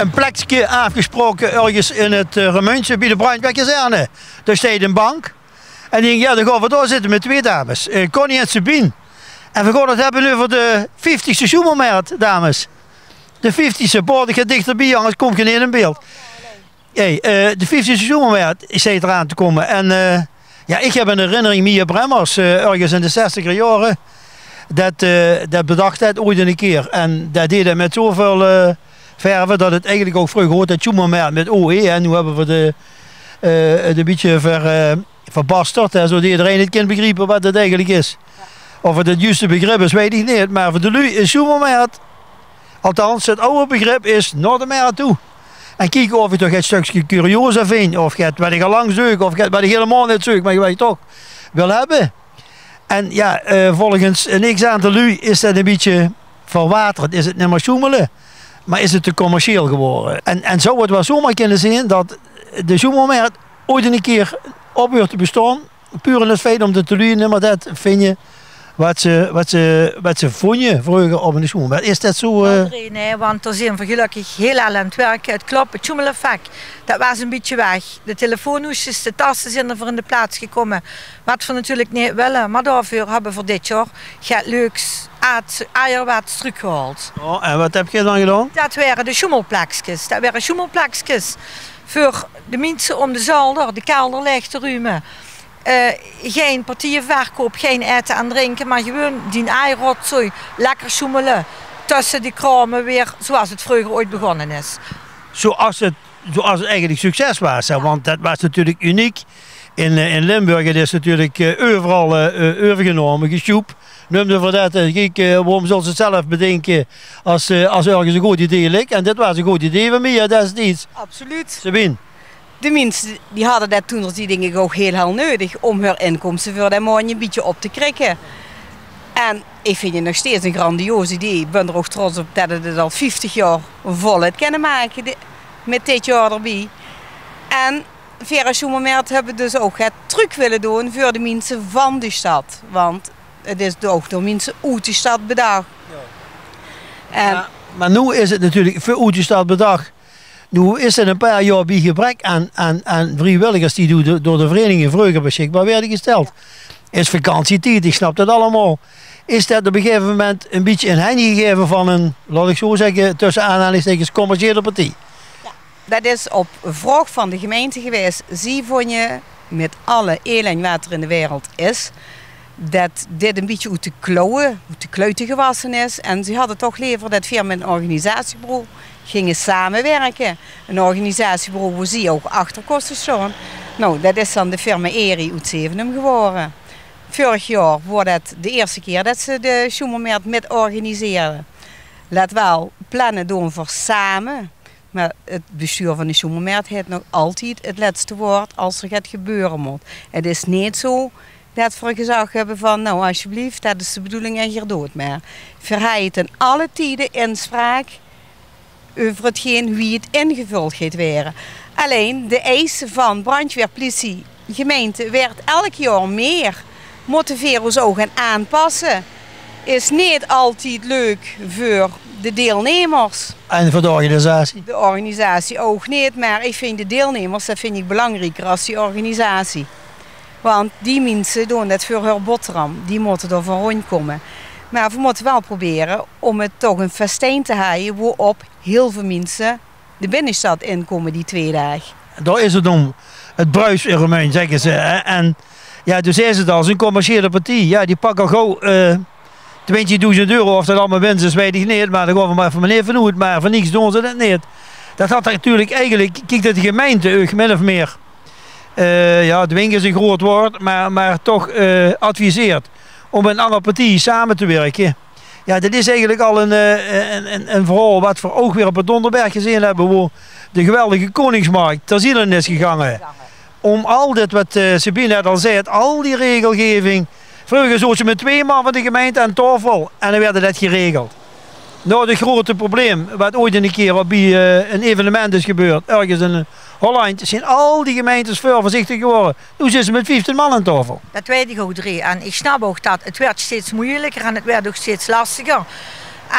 een plekje afgesproken ergens in het Remuntje bij de brandweerkazerne. Daar staat een bank. En ik denk, ja, dan gaan we daar zitten met 2 dames. Connie en Sabine. En we gaan het hebben nu voor de 50ste Zoemermarkt, dames. De 50ste, boord, ik ga dichterbij, anders komt geen in beeld. Hey, de 50ste Zoemermarkt is eraan te komen. En ja, ik heb een herinnering, Mia Bremmers, ergens in de 60er jaren. Dat bedacht het ooit een keer. En dat deed het met zoveel verven dat het eigenlijk ook vroeger hoort dat Zoemermarkt met OE. En nu hebben we het een beetje verbasterd. Zodat iedereen het kan begrijpen wat het eigenlijk is. Of het juiste begrip is, weet ik niet. Maar voor de lui is Zoemermarkt, althans het oude begrip is naar de markt toe. En kijken of je toch een stukje curiosa vindt. Of je het wat ik al lang zoek. Of je het wat ik helemaal niet zoek. Maar je weet toch wil hebben. En ja, volgens een x-aantal lui is dat een beetje verwaterd. Is het niet meer zoemelen. Maar is het te commercieel geworden. En zou het wel zomaar kunnen zijn dat de Zoemermarkt ooit een keer opheurt te bestaan. Puur in het feit om de lui niet meer dat vind je. Wat ze vonden vroeger op een Zoemermarkt. Is dat zo? Nee, want er zijn we gelukkig heel aan het werken. Het klopt, het Zoemelenvak, dat was een beetje weg. De telefoonhoesjes, de tassen zijn er voor in de plaats gekomen. Wat we natuurlijk niet willen, maar daarvoor hebben we voor dit jaar gaat leuks eierwaarts teruggehaald. Oh, en wat heb je dan gedaan? Dat waren de schoemelplakjes. Dat waren schoemelplakjes voor de mensen om de zolder, de kelder leeg te ruimen. Geen partieverkoop, geen eten en drinken, maar gewoon die eierotzooi lekker schoemelen tussen die kramen weer zoals het vroeger ooit begonnen is. Zoals het eigenlijk succes was, hè? Want dat was natuurlijk uniek. In Limburg het is natuurlijk overal overgenomen, gesjoep. Noemde voor dat, waarom zullen ze het zelf bedenken als ergens een goed idee ligt. En dit was een goed idee van mij, dat is iets. Absoluut. Sabine. De mensen die hadden dat toen die dingen ook heel nodig om hun inkomsten voor dat maandje een beetje op te krikken. En ik vind het nog steeds een grandioos idee. Ik ben er ook trots op dat we het al 50 jaar voluit kunnen maken met dit jaar erbij. En Vera Zoemermarkt hebben dus ook het truc willen doen voor de mensen van de stad. Want het is ook door mensen uit de stad bedacht. Ja. Maar nu is het natuurlijk voor uit de stad bedacht. Nu is er een paar jaar bij gebrek aan vrijwilligers die door de vereniging vroeger beschikbaar werden gesteld. Is vakantietijd, ik snap dat allemaal. Is dat op een gegeven moment een beetje een hennie gegeven van een, laat ik zo zeggen, tussen aanhalingstekens commerciële partij? Ja, dat is op vraag van de gemeente geweest. Zie vond je met alle eel wat er in de wereld is, dat dit een beetje uit de kluiten gewassen is. En ze hadden toch liever dat via een organisatiebureau gingen samenwerken. Een organisatiebureau waar ze ook achter kosten staan. Nou, dat is dan de firma Eri uit Zevenum geworden. Vorig jaar was het de eerste keer dat ze de Zoemermarkt met organiseerden. Laat wel plannen doen voor samen. Maar het bestuur van de Zoemermarkt heeft nog altijd het laatste woord als er gaat gebeuren moet. Het is niet zo dat we gezegd hebben van, nou alsjeblieft, dat is de bedoeling en hier doet maar. Verheid in alle tijden inspraak over hetgeen wie het ingevuld gaat worden. Alleen de eisen van brandweer, politie, gemeente werd elk jaar meer. Moeten we ons ook gaan aanpassen. Is niet altijd leuk voor de deelnemers. En voor de organisatie? De organisatie ook niet, maar ik vind de deelnemers, dat vind ik belangrijker als die organisatie. Want die mensen doen dat voor hun boterham, die moeten er van rondkomen. Maar we moeten wel proberen om het toch een festijn te houden waarop heel veel mensen de binnenstad inkomen die 2 dagen. Daar is het om het bruisargument, zeggen ze. Hè? En ja, dus is het als een commerciële partij. Ja, die pakken gauw €20.000. Of dat allemaal winst is, weet ik niet. Maar dan gaan we maar van meneer van Hoed, maar voor niks doen ze dat niet. Dat had natuurlijk eigenlijk, kijk dat de gemeente min of meer, ja, dwingen is een groot woord, maar toch adviseert om met een andere partij samen te werken. Ja, dat is eigenlijk al een verhaal wat we ook weer op het Donderberg gezien hebben, waar de geweldige Koningsmarkt ter ziele is gegaan. Om al dit wat Sabine net al zei, al die regelgeving. Vroeger zouden ze met 2 man van de gemeente aan tafel en dan werd dat geregeld. Nou, het grote probleem, wat ooit een keer bij een evenement is gebeurd, ergens in Holland, zijn al die gemeentes veel voorzichtig geworden. Nu zitten ze met 15 man aan tafel. Dat weet ik ook, Drie. En ik snap ook dat het werd steeds moeilijker en het werd ook steeds lastiger.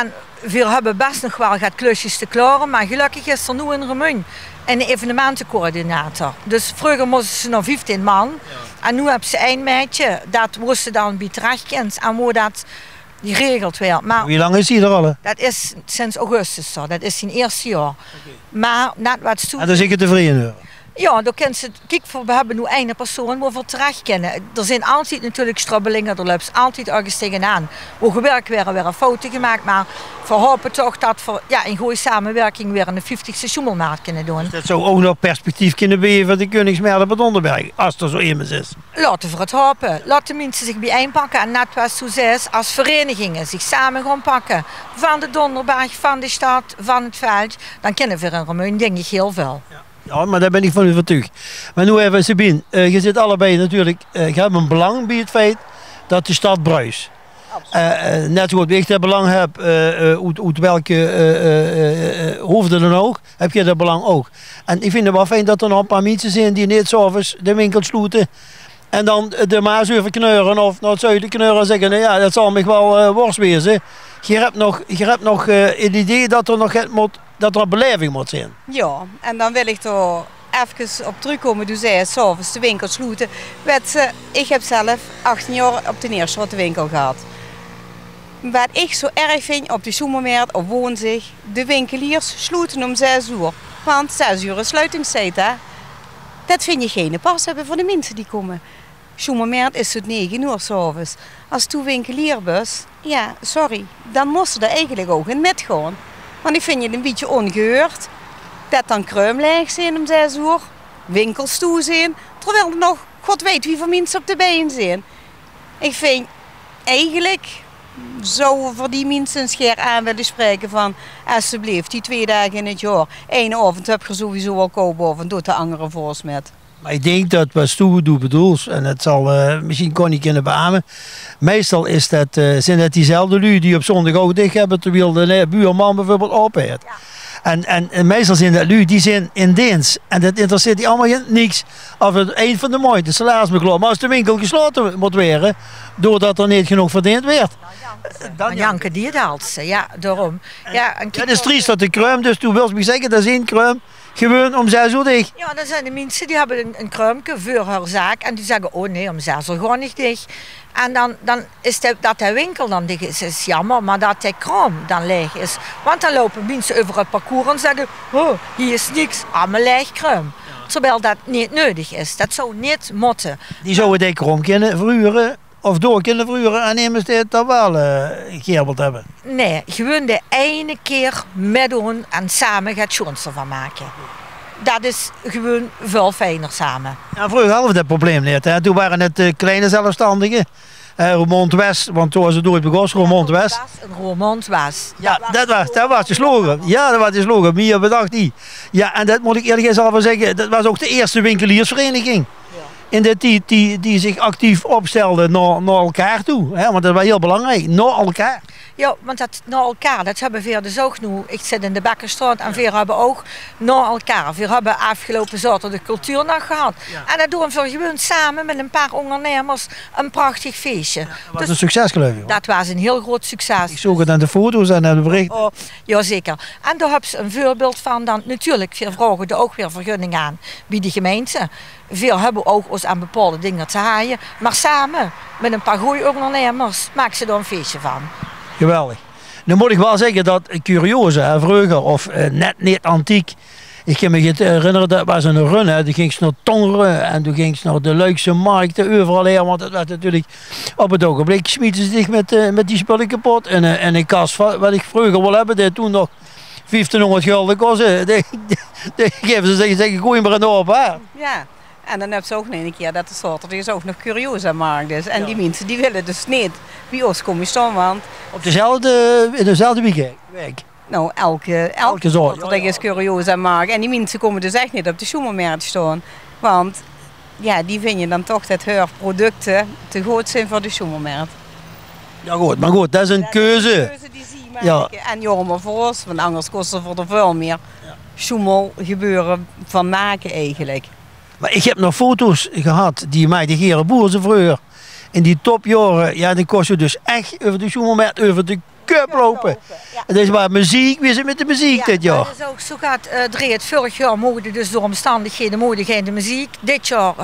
En we hebben best nog wel gaat klusjes te klaren, maar gelukkig is er nu in Remun een evenementencoördinator. Dus vroeger moesten ze nog 15 man. Ja. En nu hebben ze een meidje, dat moest ze dan bij terechtkomen en hoe dat geregeld werd. Maar wie lang is die er al? dat is sinds augustus zo, dat is zijn eerste jaar. Okay. Maar net wat toe. En dan zit je tevreden? Ja, dan kunnen ze, kijk, we hebben nu één persoon waar we terecht kennen. Er zijn altijd natuurlijk strabbelingen, er loopt altijd ergens tegenaan. Hoe gewerkt weer een foto gemaakt, maar we hopen toch dat we in goede samenwerking weer een 50ste Schumelmarkt kunnen doen. Dat zou ook nog perspectief kunnen bieden voor de Koningsmerle op het Onderberg, als er zo iemand is. Laten we het hopen. Laten de mensen zich bijeenpakken en net wat zo is, als verenigingen zich samen gaan pakken. Van de Donderberg, van de stad, van het veld, dan kunnen we in Remun denk ik heel veel. Ja. Ja, maar daar ben ik van u overtuigd. Maar nu even, Sabine, je zit allebei natuurlijk, je hebt een belang bij het feit dat de stad bruist. Net zo goed ik dat belang heb, uit welke hoofden dan ook, heb je dat belang ook. En ik vind het wel fijn dat er nog een paar mensen zijn die niet 's avonds de winkel sluiten en dan de Maas over kneuren of naar het zuiden kneuren en zeggen, nou ja, dat zal me wel worst wezen. Je hebt nog het idee dat er nog dat er een beleving moet zijn. Ja, en dan wil ik er even op terugkomen. Dus zei s'avonds de winkel sluiten. Ik heb zelf 18 jaar op de Neerschot de winkel gehad. Wat ik zo erg vind op de Schumelmarkt op woensdag, de winkeliers sluiten om 6 uur. Want 6 uur is sluitingstijd, hè. Dat vind je geen pas hebben voor de mensen die komen. Schumelmarkt is tot 9 uur s'avonds. Als toen winkelier was, ja, sorry, dan moest ze er eigenlijk ook in metgaan. Want ik vind het een beetje ongehoord dat dan kruimleeg zijn om 6 uur, winkels toe zijn, terwijl er nog god weet wie voor mensen op de been zijn. Ik vind eigenlijk zouden we voor die mensen een scher aan willen spreken van alsjeblieft, die 2 dagen in het jaar, 1 avond heb je sowieso al kopen of doet de andere voorsmet. Maar ik denk dat wat Stoe doet bedoelt, en het zal misschien kon ik kunnen beamen, meestal is dat, zijn dat diezelfde lui die op zondag ook dicht hebben, terwijl de buurman bijvoorbeeld open heeft. Ja. En meestal zijn dat lui die zijn in dienst. En dat interesseert die allemaal niks. Of het eind van de maand de salaris beklopt. Maar als de winkel gesloten moet worden, doordat er niet genoeg verdiend werd. Dan janken die het als. Ja, daarom. Ja, het is triest dat de kruim, dus toen wil je zeggen, dat is één kruim. Gewoon om 6 uur dicht. Ja, dan zijn de mensen die hebben een kruimke voor haar zaak. En die zeggen, oh nee, om 6 uur gewoon niet dicht. En dan is dat de winkel dan dicht is jammer, maar dat de kraam dan leeg is. Want dan lopen mensen over het parcours en zeggen, oh, hier is niks, allemaal leeg kruim. Ja. Terwijl dat niet nodig is. Dat zou niet moeten. Die zouden de kraam kunnen verhuren. Of door kunnen verhuren en nemen ze dit dan wel geherbeld hebben? Nee, gewoon de ene keer meedoen en samen gaat schoonste van maken. Dat is gewoon veel fijner samen. Ja, vroeger hadden we dat probleem niet. Hè? Toen waren het kleine zelfstandigen. Roermond West, want toen was het nooit begonnen, Roermond West. Roermond West. Ja, dat was de slogan. Ja, dat was de slogan. Meer bedacht die. Ja, en dat moet ik eerlijk gezegd zeggen, dat was ook de eerste winkeliersvereniging. En die zich actief opstelden naar elkaar toe. Hè? Want dat was heel belangrijk, naar elkaar. Ja, want dat naar elkaar, dat hebben we dus ook nu. Ik zit in de Bekkerstraat en we hebben ook naar elkaar. We hebben afgelopen zaterdag de cultuurnacht gehad. Ja. En dat doen we gewoon samen met een paar ondernemers een prachtig feestje. Ja, dat was een succes geloof ik. Dat was een heel groot succes. Ik zag het aan de foto's en aan de berichten. Oh, jazeker. En daar hebben ze een voorbeeld van. Dan natuurlijk, we vragen er ook weer vergunning aan bij de gemeente. Veel hebben ook ons aan bepaalde dingen te haaien. Maar samen met een paar goede ondernemers maken ze er een feestje van. Geweldig. Nu moet ik wel zeggen dat curioze, vroeger of net niet antiek. Ik kan me herinneren, dat was een run. Hè. Toen ging ze naar Tongeren en toen ging ze naar de Luikse markten, overal heen. Want het was natuurlijk op het ogenblik smieten ze zich met die spullen kapot. En een kast wat ik vroeger wil hebben, die toen nog 1500 gulden kostte. Die geven ze zeggen, gooi maar een op. Hè. Ja. En dan heb ze ook nog een keer dat de zaterdag is ook nog curiosa markt is. En die mensen die willen dus niet bij ons komen staan, want... Op in dezelfde week? Nou, elke zaterdag is curiosa markt. En die mensen komen dus echt niet op de Schumelmarkt staan. Want ja, die vinden dan toch dat hun producten te goed zijn voor de Schumelmarkt. Ja goed, maar goed, dat is een keuze. Dat is een keuze die ze maken. Ja. En jammer voor ons, want anders kost het voor de veel meer Schumel gebeuren van maken eigenlijk. Maar ik heb nog foto's gehad die mij de Gere Boerse vroeger in die topjaren, ja, dan kost je dus echt over de Schumelmarkt, over de cup lopen. Ja. Het is maar muziek, we zijn met de muziek dit jaar. Dat is ook zo gaat Dreet. Vorig jaar mogen dus door omstandigheden mogen geen de muziek. Dit jaar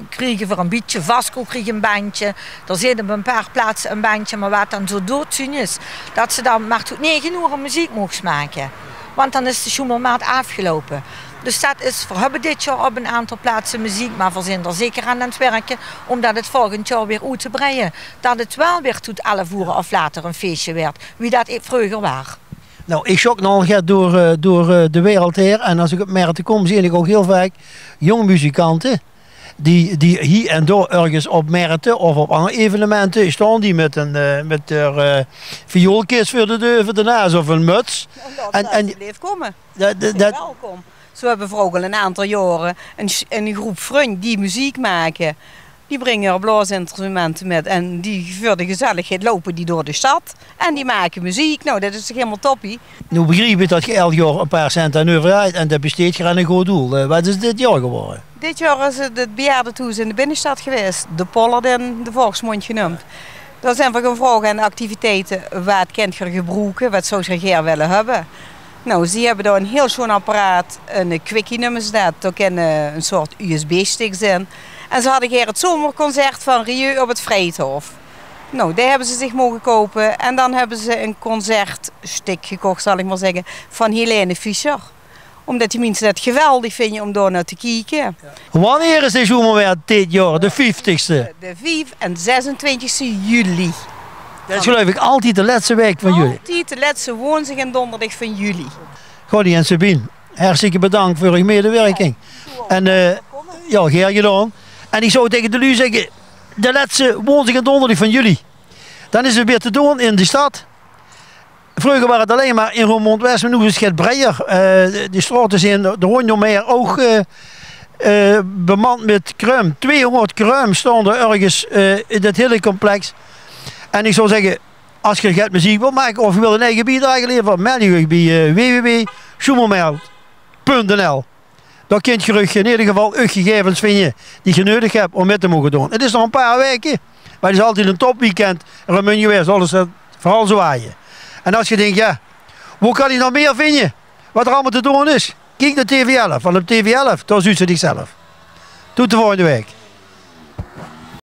kregen we een beetje, Vasco kreeg een bandje. Er zit op een paar plaatsen een bandje, maar wat dan zo doodzien is, dat ze dan maar tot 9 uur muziek mogen maken. Want dan is de Schumelmaat afgelopen. Dus dat is, we hebben dit jaar op een aantal plaatsen muziek, maar we zijn er zeker aan het werken om dat het volgend jaar weer uit te breien. Dat het wel weer tot 11 uur of later een feestje werd, wie dat vroeger was. Nou, ik jog nogal door de wereld heen en als ik op markten kom, zie ik ook heel vaak jonge muzikanten die hier en daar ergens op markten of op andere evenementen staan die met een vioolkist voor de naast of een muts. En bleef komen. Welkom. Zo hebben we ook al een aantal jaren een groep vrienden die muziek maken. Die brengen blaasinstrumenten met en die voor de gezelligheid lopen die door de stad. En die maken muziek. Nou, dat is toch helemaal toppie. Nu begreep ik dat je elk jaar een paar cent aan overheid en dat besteedt je aan een goed doel. Wat is dit jaar geworden? Dit jaar is het bejaardentoes in de binnenstad geweest. De Pollard en de Volksmond genoemd. Daar zijn we gaan vragen aan de activiteiten wat kent je gebruiken, wat zou je graag willen hebben. Nou, ze hebben daar een heel schoon apparaat, een quickie noemen ze dat. Daar kan een soort USB-stick zijn. En ze hadden hier het zomerconcert van Rieu op het Vreethof. Nou, daar hebben ze zich mogen kopen. En dan hebben ze een concertstuk gekocht, zal ik maar zeggen, van Helene Fischer. Omdat die mensen het geweldig vinden om daar naar te kijken. Ja. Wanneer is de zomerweer dit jaar, de 50ste? De 5 en 26 juli. Dat is geloof ik altijd de laatste week van juli. Altijd de laatste woensdag en donderdag van juli. Gordy en Sabine, hartstikke bedankt voor uw medewerking. En ja, graag gedaan. En ik zou tegen de lu zeggen, de laatste woensdag en donderdag van juli. Dan is het weer te doen in de stad. Vroeger waren het alleen maar in Roermond-West, maar nu is het breder. De straten zijn de rondom ook bemand met kruim. 200 kruim staan er ergens in dat hele complex. En ik zou zeggen, als je gaat muziek wilt maken of je wil een eigen bijdrage leveren, meld je bij www.schumelmail.nl. Daar kun je in ieder geval uw gegevens vinden die je nodig hebt om mee te mogen doen. Het is nog een paar weken, maar het is altijd een topweekend. En dan moet je weer alles vooral zwaaien. En als je denkt, ja, hoe kan je nog meer vinden? Wat er allemaal te doen is. Kijk naar TV11, want op TV11, daar ziet ze zichzelf. Tot de volgende week.